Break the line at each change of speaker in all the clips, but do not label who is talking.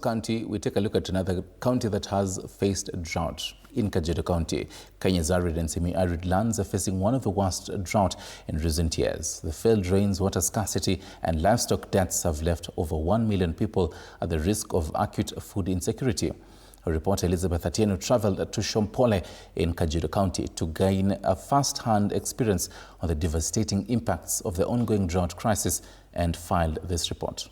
County, we take a look at another county that has faced drought. In Kajiado County, Kenya's arid and semi-arid lands are facing one of the worst drought in recent years. The failed rains, water scarcity and livestock deaths have left over 1 million people at the risk of acute food insecurity. Our reporter Elizabeth Atieno traveled to Shompole in Kajiado County to gain a first-hand experience on the devastating impacts of the ongoing drought crisis and filed this report.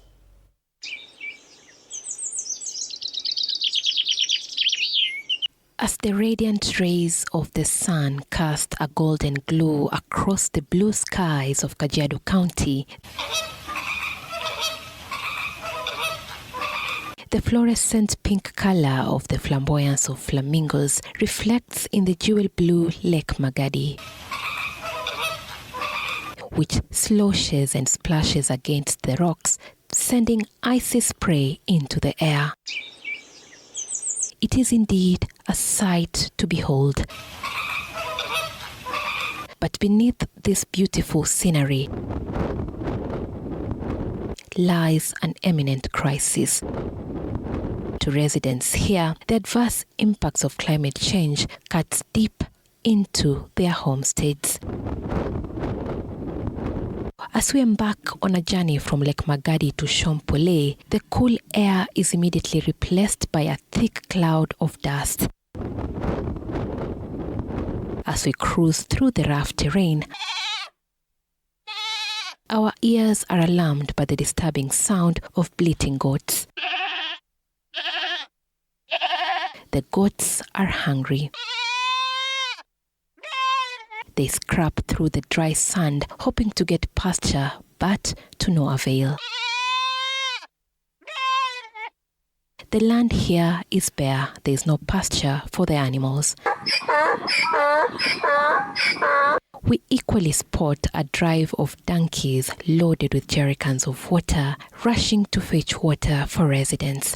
As the radiant rays of the sun cast a golden glow across the blue skies of Kajiado County, the fluorescent pink color of the flamboyance of flamingos reflects in the jewel blue Lake Magadi, which sloshes and splashes against the rocks, sending icy spray into the air. It is indeed a sight to behold. But beneath this beautiful scenery lies an imminent crisis. To residents here, the adverse impacts of climate change cuts deep into their homesteads. As we embark on a journey from Lake Magadi to Shompole, the cool air is immediately replaced by a thick cloud of dust. As we cruise through the rough terrain, our ears are alarmed by the disturbing sound of bleating goats. The goats are hungry. They scrap through the dry sand, hoping to get pasture, but to no avail. The land here is bare. There is no pasture for the animals. We equally spot a drive of donkeys loaded with jerrycans of water, rushing to fetch water for residents.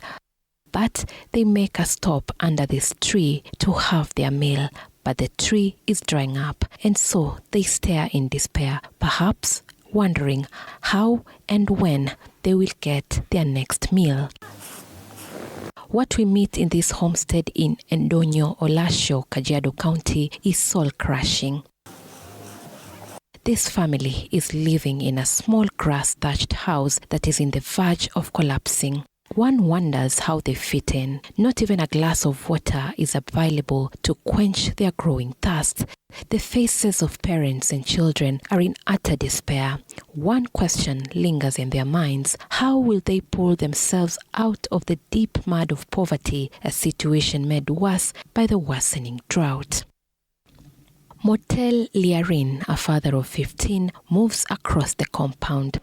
But they make a stop under this tree to have their meal. But the tree is drying up, and so they stare in despair, perhaps wondering how and when they will get their next meal. What we meet in this homestead in Endonyo Olasho, Kajiado County, is soul-crushing. This family is living in a small grass-thatched house that is in the verge of collapsing. One wonders how they fit in. Not even a glass of water is available to quench their growing thirst. The faces of parents and children are in utter despair. One question lingers in their minds: how will they pull themselves out of the deep mud of poverty, a situation made worse by the worsening drought? Motel Liarin, a father of 15, moves across the compound.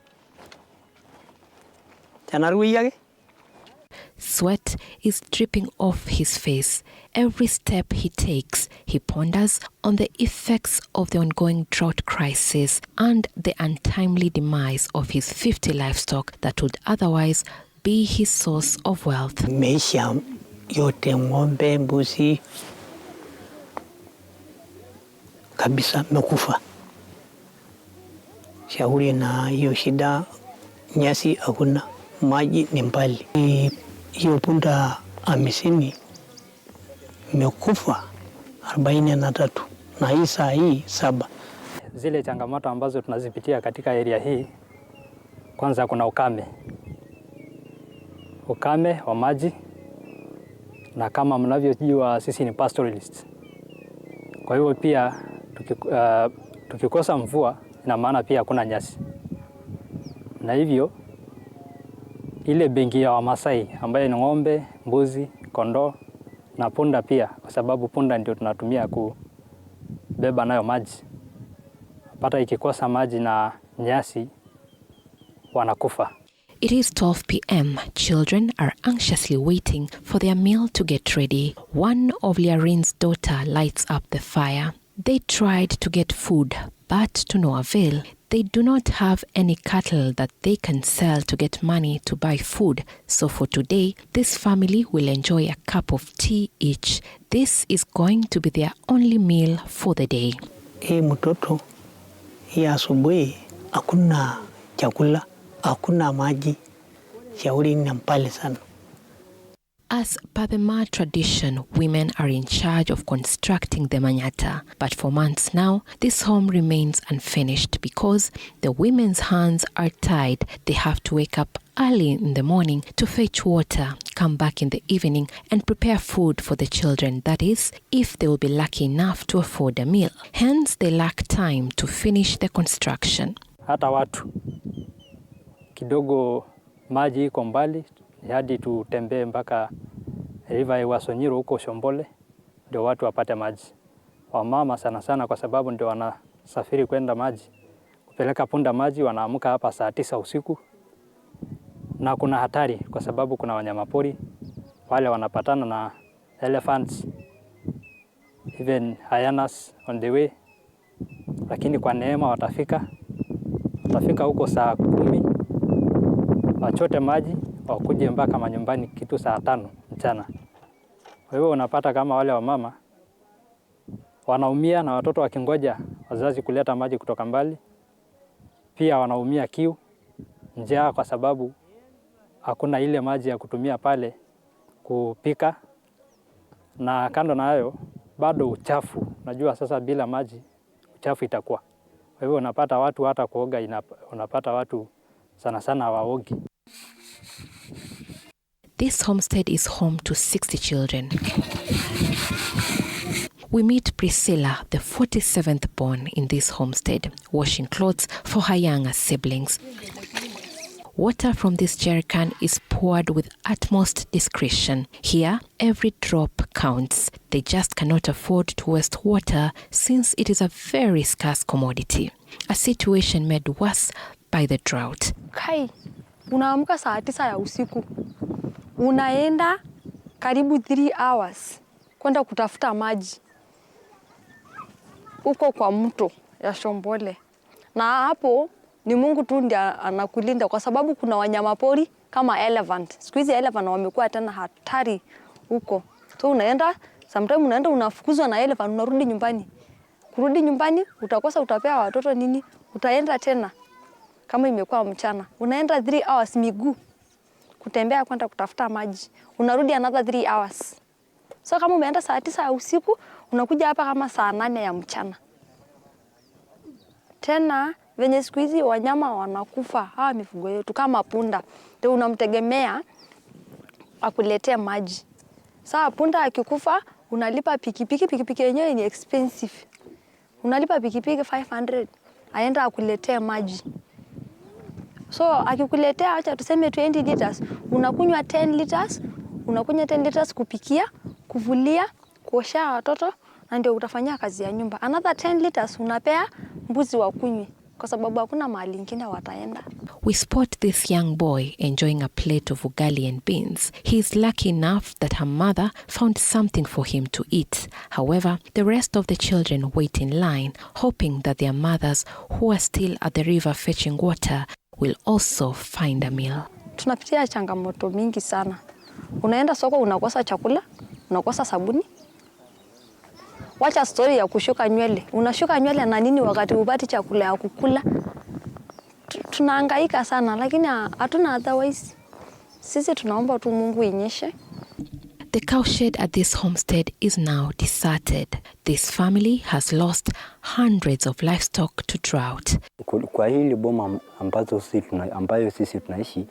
Sweat is dripping off his face. Every step he takes, he ponders on the effects of the ongoing drought crisis and the untimely demise of his 50 livestock that would otherwise be his source of wealth.
Maisha yote ng'ombe, mbuzi kabisa mekufa. Shauri na hiyo shida, nyasi hakuna, maji ni mbali. Hiyo punda 50 imekufa 43 na hii saa hii 7.
Zile changamoto ambazo tunazipitia katika area hii, kwanza kuna ukame wa maji, na kama mnavyojua sisi ni pastoralists. Kwa hivyo pia tukikosa mvua ina maana pia hakuna nyasi. Na hivyo ile benki ya Wamasai ambayo ni ng'ombe, mbuzi, kondoo na punda pia, kwa sababu punda ndio tunatumia kubeba nayo maji. Pata ikikosa maji na nyasi wanakufa.
It is 12 p.m. Children are anxiously waiting for their meal to get ready. One of Liarin's daughter lights up the fire. They tried to get food, but to no avail. They do not have any cattle that they can sell to get money to buy food. So for today, this family will enjoy a cup of tea each. This is going to be their only meal for the day.
Mtoto hii asubuhi hakuna chakula, hakuna maji. Shauri ni mbali sana.
As per the Ma tradition, women are in charge of constructing the manyata. But for months now, this home remains unfinished because the women's hands are tied. They have to wake up early in the morning to fetch water, come back in the evening and prepare food for the children. That is, if they will be lucky enough to afford a meal. Hence, they lack time to finish the construction.
Hata watu kidogo maji iko mbali hadi tutembee mpaka river ya Sonyiro huko Shombole ndio watu wapate maji. Wamama sana sana kwa sababu ndio wanasafiri kwenda maji. Kupeleka punda maji wanaamka hapa saa 9 usiku. Na kuna hatari kwa sababu kuna wanyamapori wale wanapatana na elephants, even hyenas on the way. Lakini kwa neema watafika huko saa 10, wachote maji wakuje mpaka manyumbani kitu saa 5 mchana. Kwa hivyo unapata kama wale wamama wanaumia na watoto wakingoja wazazi kuleta maji kutoka mbali. Pia wanaumia kiu, njaa kwa sababu hakuna ile maji ya kutumia pale kupika. Na kando na hayo bado uchafu. Najua sasa bila maji uchafu itakuwa. Kwa hivyo unapata watu hata kuoga unapata watu sana sana hawaogi.
This homestead is home to 60 children. We meet Priscilla, the 47th born in this homestead, washing clothes for her younger siblings. Water from this jerrycan is poured with utmost discretion. Here, every drop counts. They just cannot afford to waste water since it is a very scarce commodity, a situation made worse by the drought.
Kai, unaamka saa 9 ya usiku. Unaenda karibu 3 hours kwenda kutafuta maji uko kwa mto ya Shombole. Na hapo ni Mungu tu ndiye anakulinda kwa sababu kuna wanyamapori kama elephant. Siku hizi elephant wamekuwa tena hatari huko. So unaenda, sometimes unaenda unafukuzwa na elephant, unarudi nyumbani. Kurudi nyumbani utakosa utapea watoto nini? Utaenda tena kama imekuwa mchana. Unaenda 3 hours miguu kutembea kwenda kutafuta maji. Unarudi another 3 hours. So kama umeenda saa 9 ya usiku, unakuja hapa kama saa 8 ya mchana. Tena venye siku hizi wanyama wanakufa, hawa mifugo yetu kama punda, ndio unamtegemea akuletee maji. Sasa punda akikufa, unalipa pikipiki yenyewe ni expensive. Unalipa pikipiki 500, aenda akuletee maji. So akikuletea acha tuseme 20 liters, unakunywa 10 liters, unakunywa 10 liters kupikia, kuvulia, kuosha watoto na ndio utafanyia kazi ya nyumba. Another 10 liters unapea mbuzi wakunywe kwa sababu hakuna mahali ingine wataenda.
We spot this young boy enjoying a plate of ugali and beans. He is lucky enough that her mother found something for him to eat. However, the rest of the children wait in line, hoping that their mothers who are still at the river fetching water will also find a meal.
Tunapitia changamoto mingi sana. Unaenda soko unakosa chakula, unakosa sabuni. Wacha story ya kushuka nywele. Unashuka nywele na nini wakati upati chakula ya kukula? Tunahangaika sana lakini hatuna otherwise. Sisi tunaomba tu Mungu inyeshe.
The cowshed at this homestead is now deserted. This family has lost hundreds of livestock to drought.
Kwa hili boma ambayo sisi tunaishi,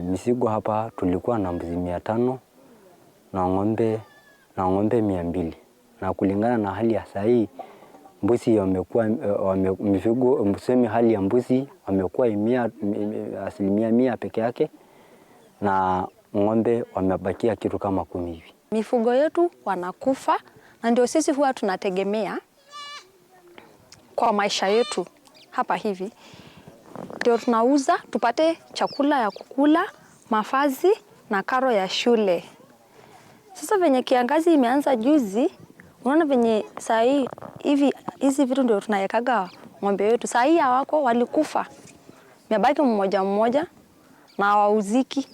misigo hapa tulikuwa na mbuzi 500 na ng'ombe 200. Na kulingana na hali ya sahi, mbuzi wamekuwa mifugo msemi hali ya mbuzi wamekuwa 100% peke yake na ng'ombe wamebakia kitu kama 10 hivi.
Mifugo yetu wanakufa na ndio sisi huwa tunategemea kwa maisha yetu hapa hivi. Ndio tunauza tupate chakula ya kukula, mavazi na karo ya shule. Sasa venye kiangazi imeanza juzi, unaona venye saa hii hizi vitu ndio tunayekaga ng'ombe wetu. Saa hii hawako walikufa. Mabaki mmoja na hawauziki.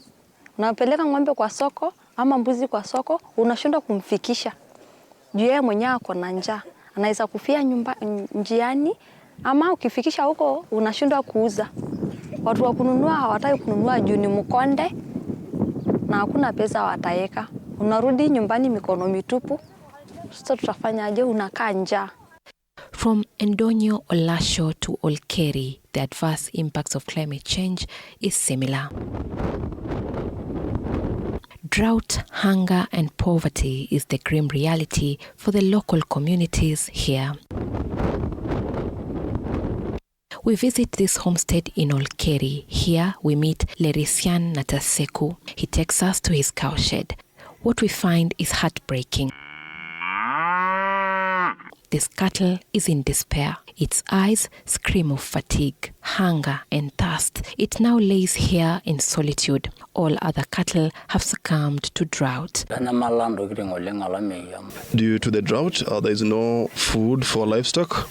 Unapeleka ng'ombe kwa soko ama mbuzi kwa soko, unashindwa kumfikisha. Juu yeye mwenyewe ako na njaa. Anaweza kufia njiani ama ukifikisha huko unashindwa kuuza. Watu wa kununua hawataki kununua juu ni mkonde na hakuna pesa wataweka. Unarudi nyumbani mikono mitupu. Sasa tutafanyaje? Unakaa njaa.
From Endonyo, Olasho to Olkeri, the adverse impacts of climate change is similar. Drought, hunger and poverty is the grim reality for the local communities here. We visit this homestead in Olkeri. Here we meet Lerisian Nataseku. He takes us to his cowshed. What we find is heartbreaking. This cattle is in despair. Its eyes scream of fatigue, hunger and thirst. It now lays here in solitude. All other cattle have succumbed to drought.
Due to the drought, there is no food for livestock.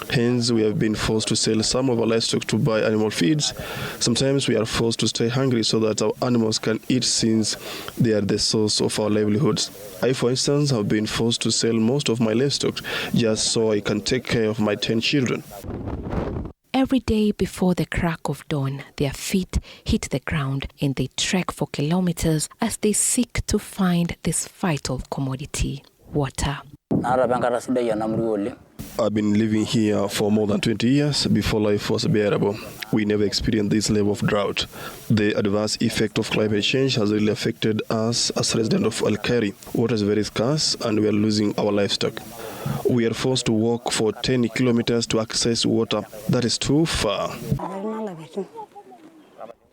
Hence, we have been forced to sell some of our livestock to buy animal feeds. Sometimes we are forced to stay hungry so that our animals can eat, since they are the source of our livelihoods. I, for instance, have been forced to sell most of my livestock just so I can take care of my 10 children.
Every day before the crack of dawn, their feet hit the ground and they trek for kilometers as they seek to find this vital commodity, water.
I've been living here for more than 20 years before life was bearable. We never experienced this level of drought. The adverse effect of climate change has really affected us as residents of Olkeri. Water is very scarce and we are losing our livestock. We are forced to walk for 10 kilometers to access water. That is too far.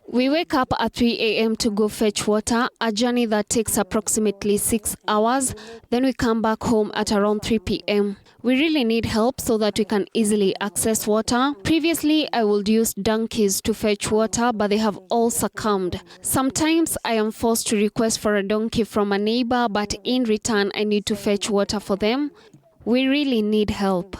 We wake up at 3 a.m. to go fetch water, a journey that takes approximately 6 hours. Then we come back home at around 3 p.m. We really need help so that we can easily access water. Previously, I would use donkeys to fetch water, but they have all succumbed. Sometimes I am forced to request for a donkey from a neighbor, but in return, I need to fetch water for them. We really need help.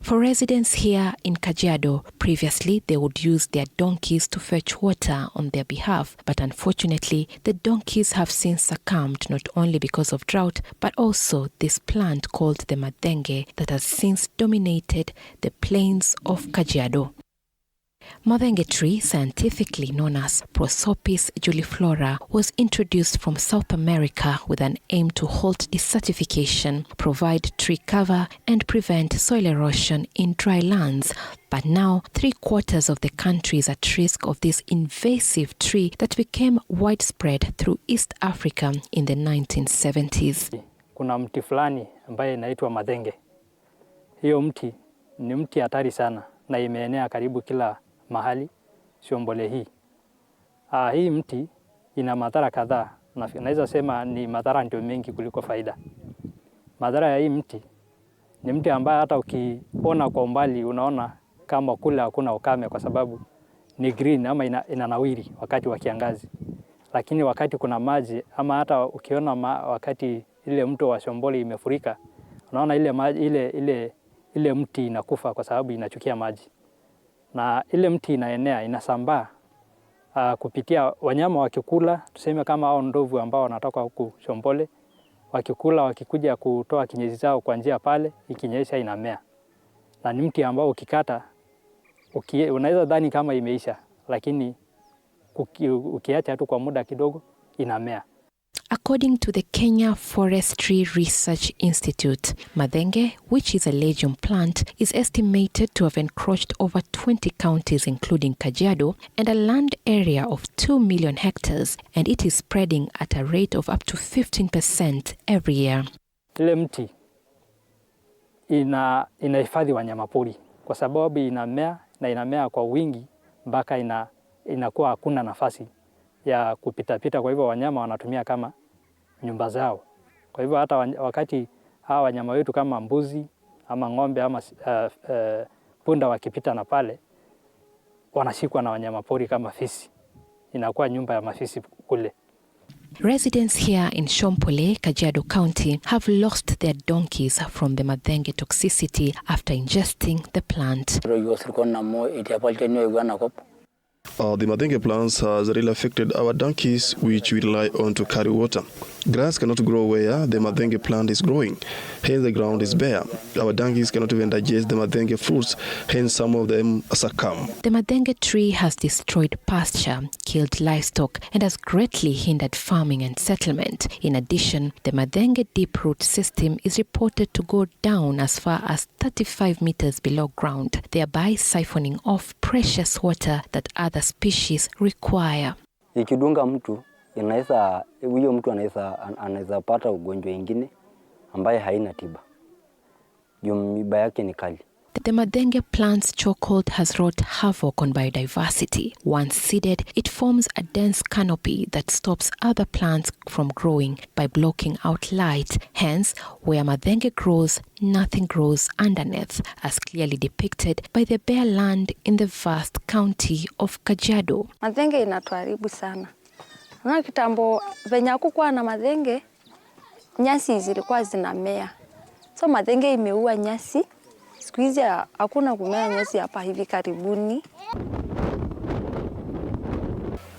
For residents here in Kajiado, previously they would use their donkeys to fetch water on their behalf, but unfortunately the donkeys have since succumbed not only because of drought, but also this plant called the madenge that has since dominated the plains of Kajiado. Madenge tree, scientifically known as Prosopis juliflora, was introduced from South America with an aim to halt desertification, provide tree cover, and prevent soil erosion in dry lands. But now, 3/4 of the country is at risk of this invasive tree that became widespread through East Africa in the 1970s.
Kuna mti fulani ambaye inaitwa madenge. Hiyo mti ni mti hatari sana na imeenea karibu kila mahali Shombole hii. Hii mti ina madhara kadhaa, na naweza sema ni madhara ndio mengi kuliko faida. Madhara ya hii mti ni mti ambaye hata ukiona kwa umbali unaona kama kule hakuna ukame kwa sababu ni green ama inanawiri wakati wa kiangazi. Lakini wakati kuna maji ama hata ukiona wakati ile mto wa Shombole imefurika, unaona ile maji ile mti inakufa kwa sababu inachukia maji. Na ile mti inaenea, inasambaa kupitia wanyama wakikula, tuseme kama hao ndovu ambao wanatoka huku Shombole, wakikula wakikuja kutoa kinyesi zao kwa njia pale, ikinyesha inamea. Na ni mti ambao ukikata unaweza dhani kama imeisha, lakini ukiacha tu kwa muda kidogo inamea.
According to the Kenya Forestry Research Institute, madenge, which is a legume plant, is estimated to have encroached over 20 counties including Kajiado and a land area of 2 million hectares, and it is spreading at a rate of up to 15% every year.
Ile mti inahifadhi wanyamapori kwa sababu inamea kwa wingi mpaka inakuwa hakuna nafasi ya kupita, kwa hivyo wanyama wanatumia kama nyumba zao. Kwa hivyo hata wakati hawa wanyama wetu kama mbuzi ama ng'ombe ama punda wakipita na pale, wanashikwa na wanyama pori kama fisi. Inakuwa nyumba ya mafisi kule.
Residents here in Shompole, Kajiado County, have lost their donkeys from the madenge toxicity after ingesting the plant.
The madenge plants has really affected our donkeys, which we rely on to carry water. Grass cannot grow where the madenge plant is growing, hence the ground is bare. Our donkeys cannot even digest the madenge fruits, hence some of them succumb.
The madenge tree has destroyed pasture, killed livestock, and has greatly hindered farming and settlement. In addition, the madenge deep root system is reported to go down as far as 35 meters below ground, thereby siphoning off precious water that other species require.
Ikidunga mtu inaweza huyo mtu anaweza pata ugonjwa ingine ambaye haina tiba. Miba yake ni kali.
The madenge plant's chokehold has wrought havoc on biodiversity. Once seeded, it forms a dense canopy that stops other plants from growing by blocking out light. Hence, where madenge grows, nothing grows underneath, as clearly depicted by the bare land in the vast county of Kajiado.
Madenge inatuharibu sana. Na kitambo venye hakukuwa na madenge, nyasi zilikuwa zinamea. So madenge imeua nyasi. Siku hizi hakuna kumea nyasi hapa hivi karibuni.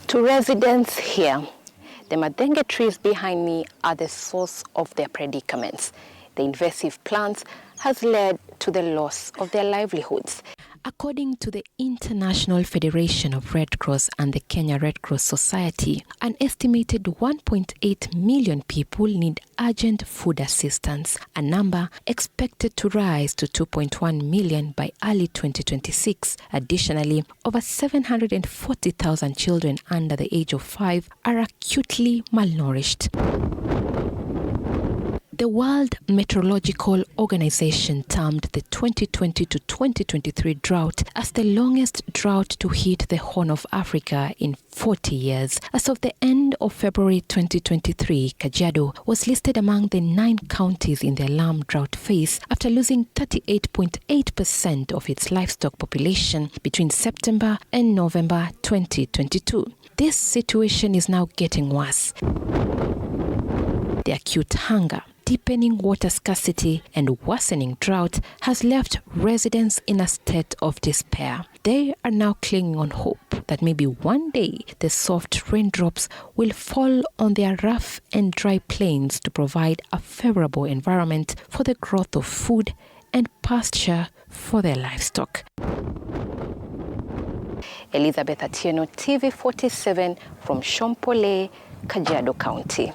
To residents here, the madenge trees behind me are the source of their predicaments. The invasive plants has led to the loss of their livelihoods. According to the International Federation of Red Cross and the Kenya Red Cross Society, an estimated 1.8 million people need urgent food assistance, a number expected to rise to 2.1 million by early 2026. Additionally, over 740,000 children under the age of 5 are acutely malnourished. The World Meteorological Organization termed the 2020 to 2023 drought as the longest drought to hit the Horn of Africa in 40 years. As of the end of February 2023, Kajiado was listed among the 9 counties in the alarm drought phase after losing 38.8% of its livestock population between September and November 2022. This situation is now getting worse. The acute hunger, deepening water scarcity and worsening drought has left residents in a state of despair. They are now clinging on hope that maybe one day the soft raindrops will fall on their rough and dry plains to provide a favorable environment for the growth of food and pasture for their livestock. Elizabeth Atieno, TV 47 from Shompole, Kajiado County.